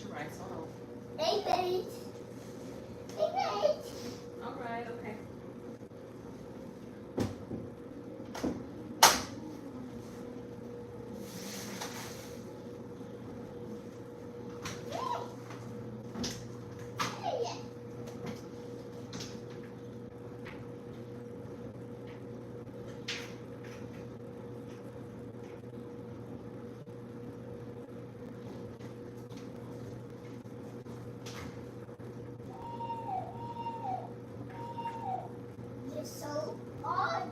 get your rice. Hold on. Hey, babe. Hey, babe. All right, okay. You're so odd.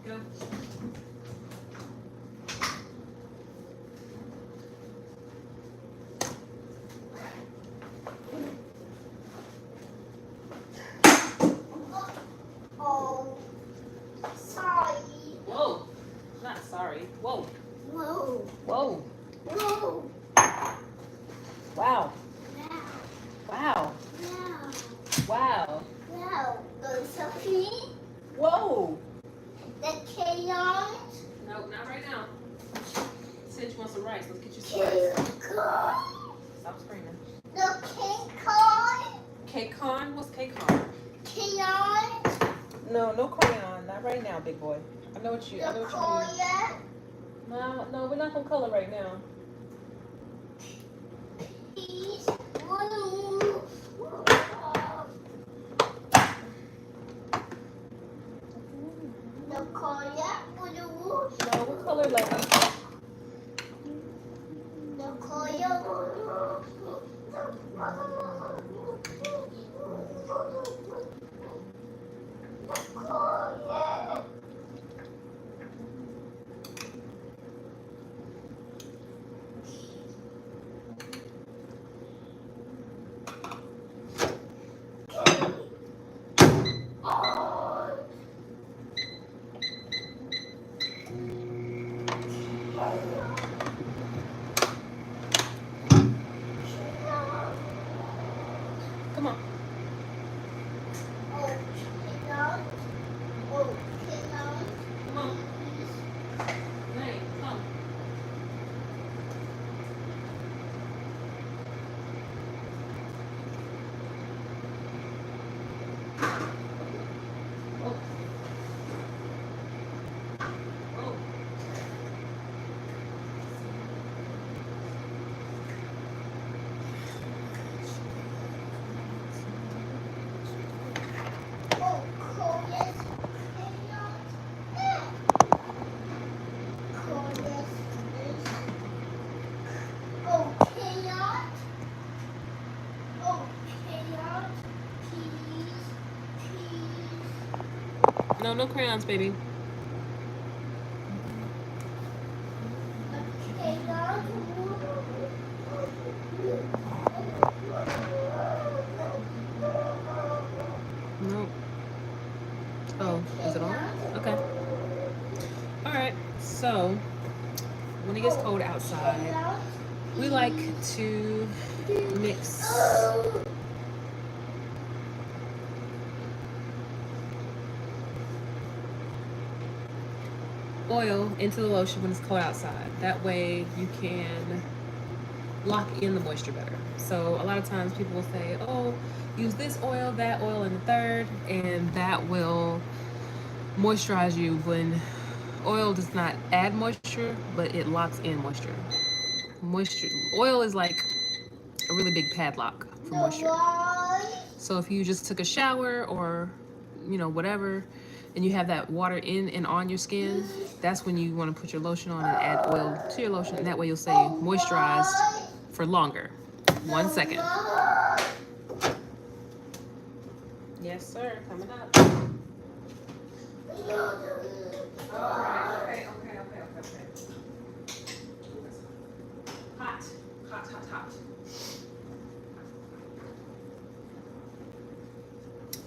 Go. Oh, sorry. Whoa. Not sorry. Whoa. Whoa. Whoa. Whoa. Wow. Wow. Wow. Wow. Wow. Wow. Go Sophie. Whoa. The chaos. No, not right now. Said you want some rice. Let's get you some rice. King Kong. Stop screaming. The King Kong. Cake con? What's cake con? Chaos. No, no crayon. Not right now, big boy. I know what you The mean. Koya. No, we're not gonna color right now. Peace. Blue. The Koya. Blue. No, we'll color later. The Koya. Koya. Come on. Oh, cannot. Oh, cannot. Come on. Hey, come. Oh. Oh. Oh, Koya's cannot. Koya's is. Oh, cannot. Oh, cannot. Please. Please. No, no crayons, baby. Cannot. No. Oh, is it on? Okay. All right. So, when it gets cold outside, we like to mix oil into the lotion when it's cold outside. That way you can lock in the moisture better. So a lot of times people will say, oh, use this oil, that oil, and the third, and that will moisturize you when oil does not add moisture, but it locks in moisture. Oil is like a really big padlock for moisture. So if you just took a shower or, whatever, and you have that water in and on your skin, that's when you want to put your lotion on and add oil to your lotion, and that way you'll stay moisturized for longer. 1 second. Yes, sir. Coming up. All right. Okay. Hot.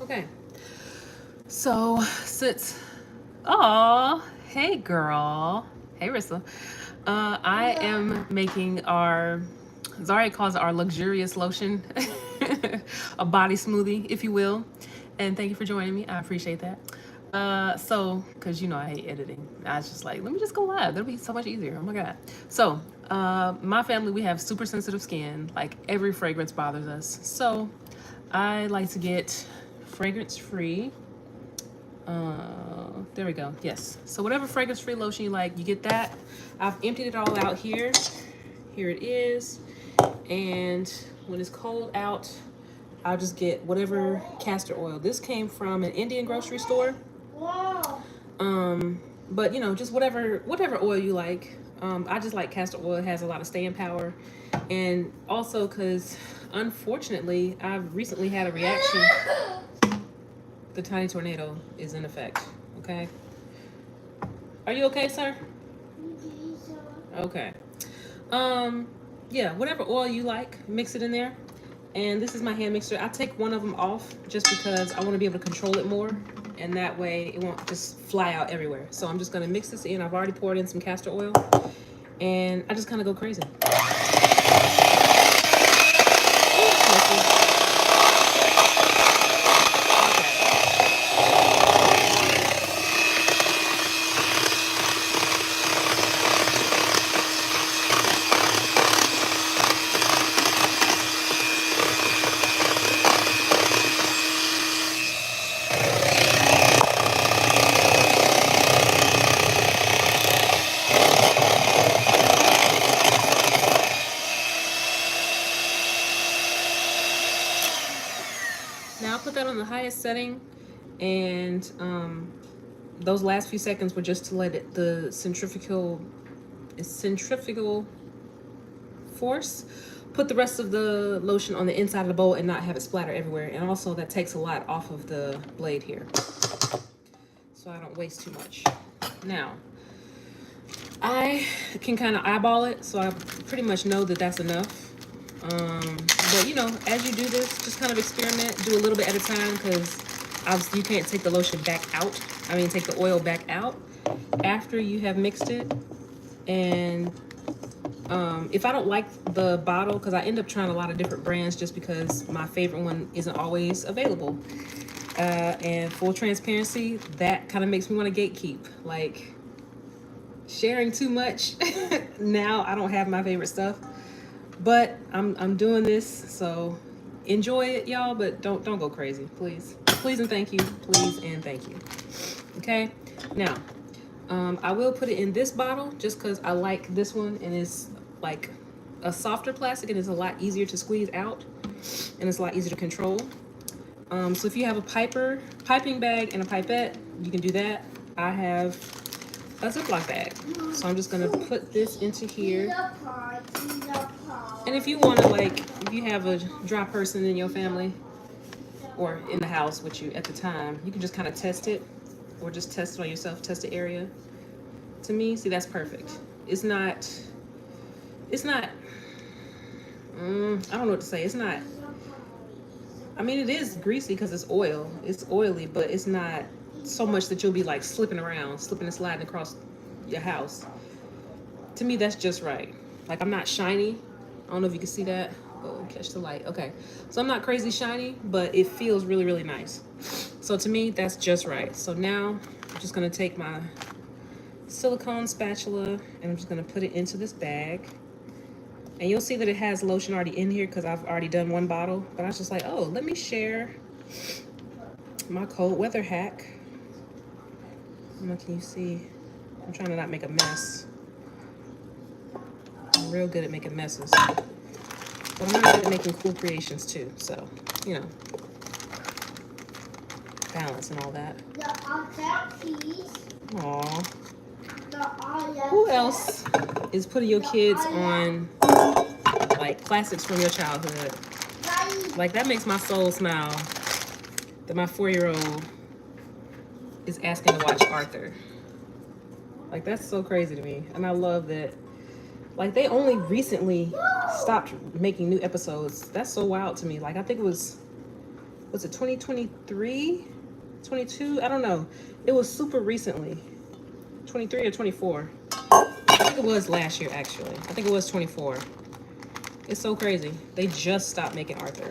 Okay. So since, hey girl, hey Rissa. I am making our, Zaria calls it our luxurious lotion, a body smoothie, if you will. And thank you for joining me. I appreciate that. So, because you know I hate editing, I was just like, let me just go live. That'll be so much easier. Oh my god. So, my family, we have super sensitive skin. Like every fragrance bothers us. So, I like to get fragrance free. There we go. Yes. So whatever fragrance free lotion you like, you get that. I've emptied it all out here. Here it is. And when it's cold out, I'll just get whatever castor oil. This came from an Indian grocery store. Wow. But you know, just whatever oil you like. I just like castor oil. It has a lot of staying power. And also because unfortunately, I've recently had a reaction. The tiny tornado is in effect. Okay. Are you okay, sir? Okay. Yeah, whatever oil you like, mix it in there. And this is my hand mixer. I take one of them off just because I want to be able to control it more. And that way it won't just fly out everywhere. So I'm just going to mix this in. I've already poured in some castor oil. And I just kind of go crazy. Now I'll put that on the highest setting, and those last few seconds were just to let it, the centrifugal force put the rest of the lotion on the inside of the bowl and not have it splatter everywhere. And also that takes a lot off of the blade here, so I don't waste too much. Now I can kind of eyeball it, so I pretty much know that that's enough. But you know, as you do this, just kind of experiment, do a little bit at a time, because obviously you can't take the lotion back out. I mean, take the oil back out after you have mixed it. And if I don't like the bottle, because I end up trying a lot of different brands just because my favorite one isn't always available. And full transparency, that kind of makes me want to gatekeep. Like, sharing too much, now I don't have my favorite stuff. But I'm doing this, so enjoy it, y'all, but don't go crazy, please. Please and thank you. Please and thank you. Okay? Now, I will put it in this bottle just because I like this one, and it's like a softer plastic and it's a lot easier to squeeze out, and it's a lot easier to control. So if you have a piping bag and a pipette, you can do that. I have a Ziploc bag. So I'm just gonna put this into here. And if you wanna, like, if you have a dry person in your family or in the house with you at the time, you can just kind of test it, or just test it on yourself, test the area. To me, see, that's perfect. It's not, I don't know what to say. It's not, I mean, it is greasy because it's oil. It's oily, but it's not so much that you'll be like slipping around, slipping and sliding across your house. To me, that's just right. Like, I'm not shiny. I don't know if you can see that. Oh, catch the light. Okay. So I'm not crazy shiny, but it feels really, really nice. So to me, that's just right. So now I'm just going to take my silicone spatula and I'm just going to put it into this bag. And you'll see that it has lotion already in here because I've already done one bottle. But I was just like, oh, let me share my cold weather hack. I don't know, can you see? I'm trying to not make a mess. I'm real good at making messes. But I'm really good at making cool creations too. So, you know, balance and all that. Aww. Who else is putting your kids on like classics from your childhood? Like, that makes my soul smile that my 4-year-old is asking to watch Arthur. Like, that's so crazy to me. And I love that, like, they only recently stopped making new episodes. That's so wild to me. Like, I think it was it 2023? 22? I don't know. It was super recently. 23 or 24. I think it was last year, actually. I think it was 24. It's so crazy. They just stopped making Arthur.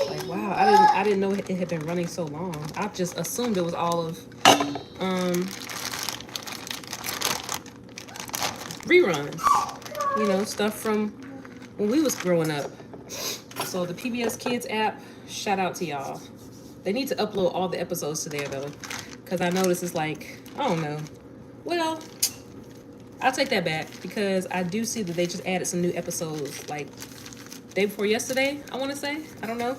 Like, wow, I didn't know it had been running so long. I just assumed it was all of reruns. You know, stuff from when we was growing up. So the PBS Kids app, shout out to y'all. They need to upload all the episodes to there though, because I noticed it's like, I don't know. Well, I'll take that back because I do see that they just added some new episodes like day before yesterday, I want to say. I don't know.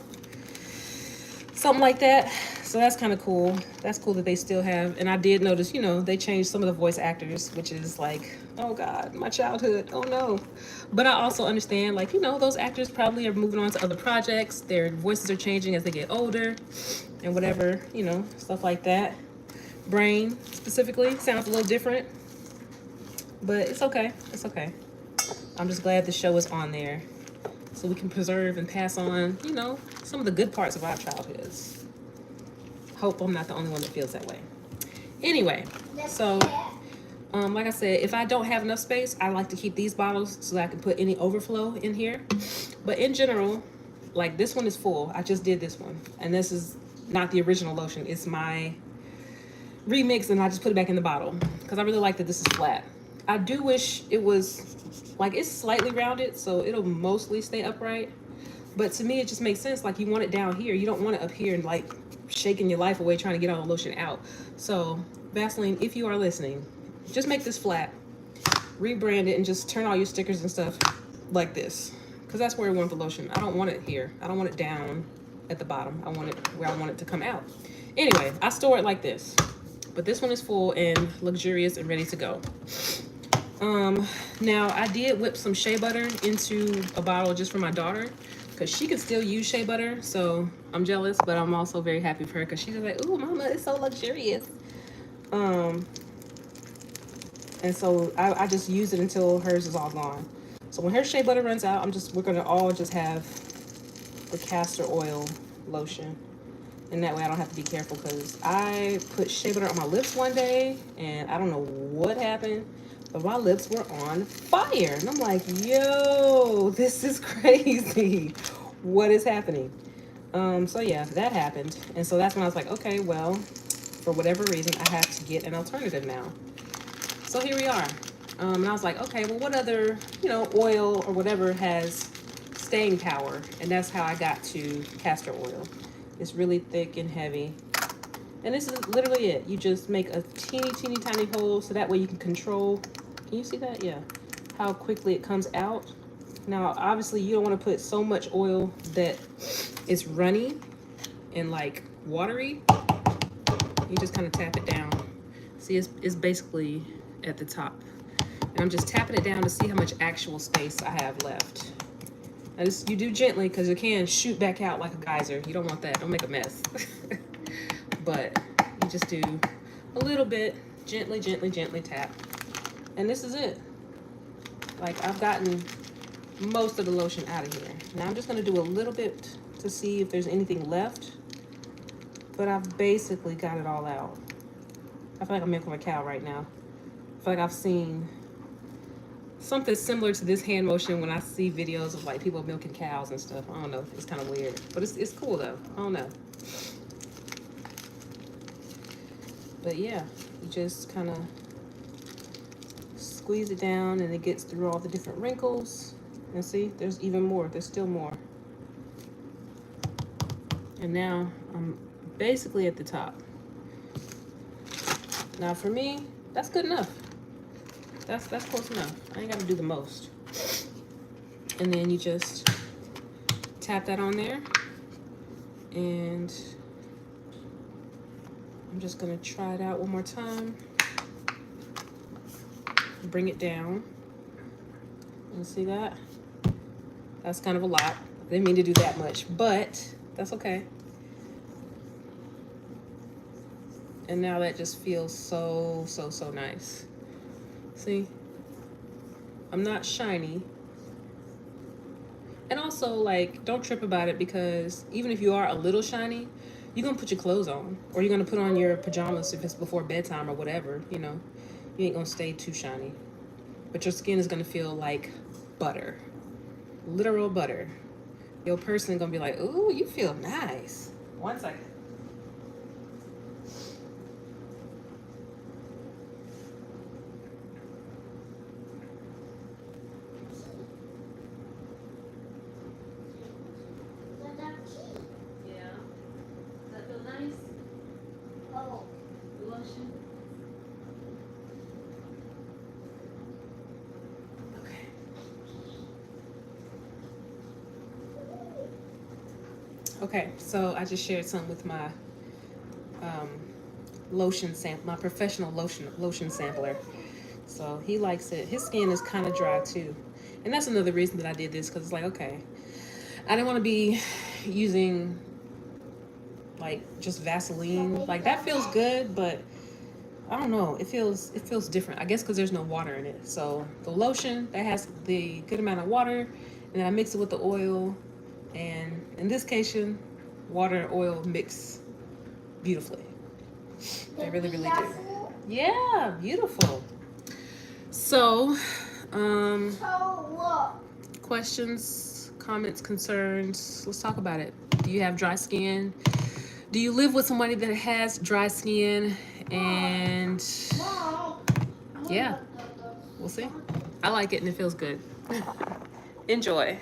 Something like that. So that's kind of cool. That's cool that they still have. And I did notice, you know, they changed some of the voice actors, which is like, oh God, my childhood. Oh no. But I also understand, like, you know, those actors probably are moving on to other projects. Their voices are changing as they get older and whatever, you know, stuff like that. Brain specifically sounds a little different, but it's okay. It's okay. I'm just glad the show is on there so we can preserve and pass on, you know, some of the good parts of our childhoods. Hope I'm not the only one that feels that way. Anyway, so like I said, if I don't have enough space, I like to keep these bottles so that I can put any overflow in here. But in general, like this one is full. I just did this one. And this is not the original lotion. It's my remix and I just put it back in the bottle because I really like that this is flat. I do wish it was like, it's slightly rounded so it'll mostly stay upright. But to me, it just makes sense. Like you want it down here. You don't want it up here and like shaking your life away trying to get all the lotion out. So Vaseline, if you are listening, just make this flat, rebrand it, and just turn all your stickers and stuff like this. Because that's where I want the lotion. I don't want it here. I don't want it down at the bottom. I want it where I want it to come out. Anyway, I store it like this. But this one is full and luxurious and ready to go. Now I did whip some shea butter into a bottle just for my daughter because she can still use shea butter. So I'm jealous, but I'm also very happy for her because she's like, ooh, mama, it's so luxurious. And so I just use it until hers is all gone. So when her shea butter runs out, we're gonna all just have the castor oil lotion. And that way I don't have to be careful because I put shea butter on my lips one day and I don't know what happened, but my lips were on fire. And I'm like, yo, this is crazy. What is happening? So yeah, that happened. And so that's when I was like, okay, well, for whatever reason, I have to get an alternative now. So here we are. And I was like, okay, well, what other, you know, oil or whatever has staying power? And that's how I got to castor oil. It's really thick and heavy. And this is literally it. You just make a teeny tiny hole so that way you can control. Can you see that? Yeah. How quickly it comes out. Now, obviously, you don't want to put so much oil that it's runny and like watery. You just kind of tap it down. See, it's basically at the top. And I'm just tapping it down to see how much actual space I have left. Now this, you do gently because it can shoot back out like a geyser. You don't want that. Don't make a mess. But you just do a little bit, gently tap. And this is it. Like I've gotten most of the lotion out of here. Now I'm just going to do a little bit to see if there's anything left. But I've basically got it all out. I feel like I'm milking a cow right now. I feel like I've seen something similar to this hand motion when I see videos of like people milking cows and stuff. I don't know. It's kind of weird. But it's cool though. I don't know. But yeah, you just kind of squeeze it down and it gets through all the different wrinkles. And see, there's even more. There's still more. And now I'm basically at the top. Now for me, that's good enough. That's close enough. I ain't got to do the most. And then you just tap that on there. And I'm just going to try it out one more time. Bring it down. You see that? That's kind of a lot. I didn't mean to do that much, but that's okay. And now that just feels so nice. See? I'm not shiny. And also, like, don't trip about it because even if you are a little shiny, you're going to put your clothes on. Or you're going to put on your pajamas if it's before bedtime or whatever, you know. You ain't gonna stay too shiny. But your skin is gonna feel like butter. Literal butter. Your person gonna be like, ooh, you feel nice. 1 second. Yeah. Does that feel nice? Oh. The lotion? Okay. Okay, so I just shared some with my lotion sample, my professional lotion sampler. So he likes it. His skin is kind of dry too. And that's another reason that I did this, because it's like, okay, I didn't want to be using like just Vaseline. Like that feels good, but I don't know. It feels different. I guess because there's no water in it. So the lotion that has the good amount of water, and then I mix it with the oil, and in this case, water and oil mix beautifully. They really, really do. Yeah, beautiful. So, questions, comments, concerns. Let's talk about it. Do you have dry skin? Do you live with somebody that has dry skin? And yeah, we'll see. I like it and it feels good. Enjoy.